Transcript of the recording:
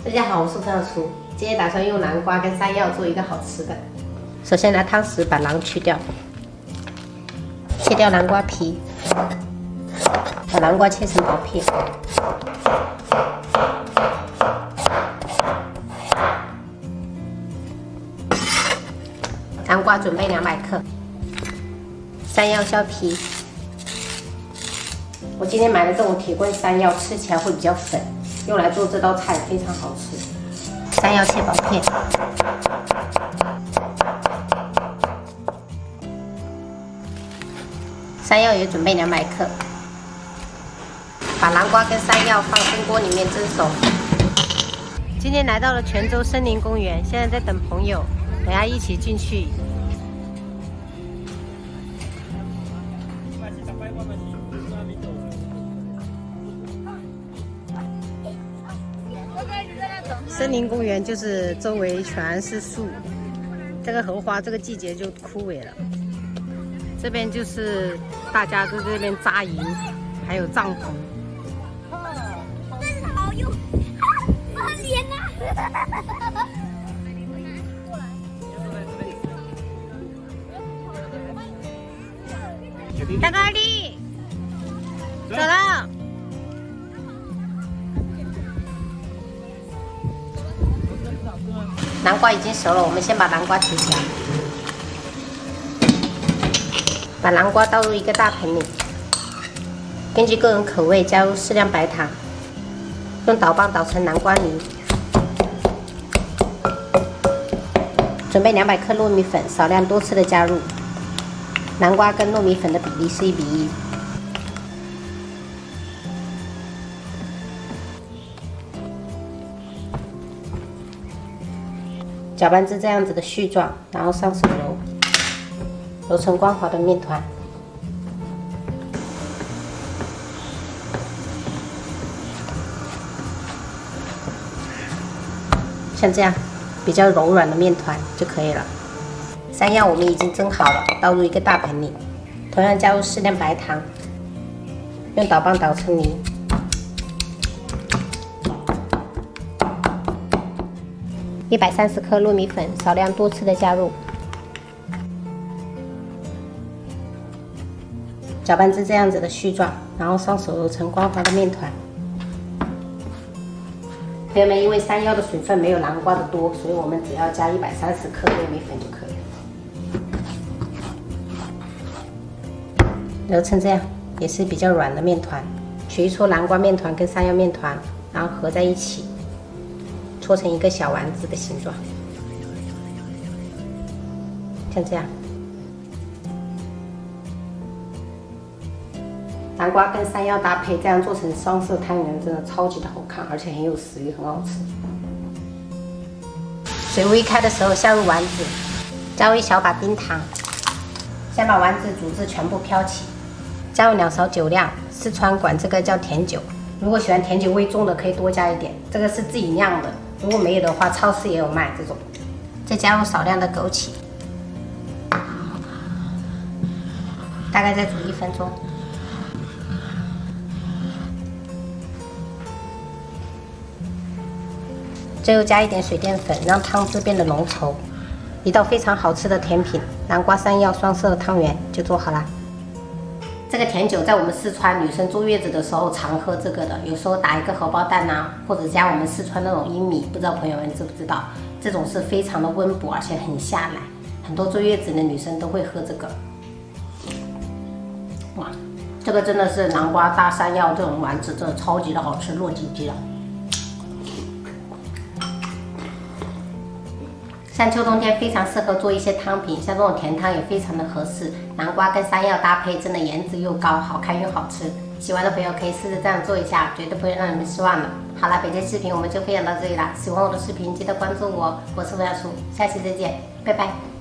大家好，我是范厨，今天打算用南瓜跟山药做一个好吃的。首先拿汤匙把囊去掉，切掉南瓜皮，把南瓜切成薄片。南瓜准备200克，山药削皮。我今天买的这种铁棍山药，吃起来会比较粉，用来做这道菜非常好吃。山药切薄片，山药也准备200克，把南瓜跟山药放蒸锅里面蒸熟。今天来到了泉州森林公园，现在在等朋友，等下一起进去。森林公园就是周围全是树，这个荷花这个季节就枯萎了。这边就是大家都在这边扎营，还有帐篷。真好用，翻脸啊！大高丽，走了。南瓜已经熟了，我们先把南瓜切下，把南瓜倒入一个大盆里，根据个人口味加入适量白糖，用捣棒捣成南瓜泥。准备200克糯米粉，少量多次的加入。南瓜跟糯米粉的比例是1比1。搅拌至这样子的絮状，然后上手揉，揉成光滑的面团。像这样比较柔软的面团就可以了。山药我们已经蒸好了，倒入一个大盆里，同样加入适量白糖，用捣棒捣成泥。130克糯米粉，少量多次的加入，搅拌至这样子的絮状，然后上手揉成光滑的面团。朋友们，因为山药的水分没有南瓜的多，所以我们只要加130克糯米粉就可以了。揉成这样，也是比较软的面团。取一撮南瓜面团跟山药面团，然后合在一起。搓成一个小丸子的形状，像这样。南瓜跟山药搭配，这样做成双色汤圆，真的超级的好看，而且很有食欲，很好吃。水煨开的时候下入丸子，加入1小把冰糖，先把丸子煮至全部飘起，加入2勺酒酿，四川管这个叫甜酒。如果喜欢甜酒味重的，可以多加一点，这个是自己酿的。如果没有的话，超市也有卖这种。再加入少量的枸杞，大概再煮1分钟。最后加一点水淀粉，让汤汁变得浓稠。一道非常好吃的甜品——南瓜山药双色汤圆就做好啦。这个甜酒在我们四川女生坐月子的时候常喝这个的，有时候打一个荷包蛋啊，或者加我们四川那种罂米，不知道朋友们知不知道？这种是非常的温补，而且很下奶，很多坐月子的女生都会喝这个。哇，这个真的是南瓜搭山药这种丸子，真的超级的好吃，糯叽叽的。像秋冬天非常适合做一些汤品，像这种甜汤也非常的合适。南瓜跟山药搭配，真的颜值又高，好看又好吃。喜欢的朋友可以试着这样做一下，绝对不会让你们失望的。好了，本期视频我们就分享到这里了。喜欢我的视频记得关注我，我是吴小厨，下期再见，拜拜。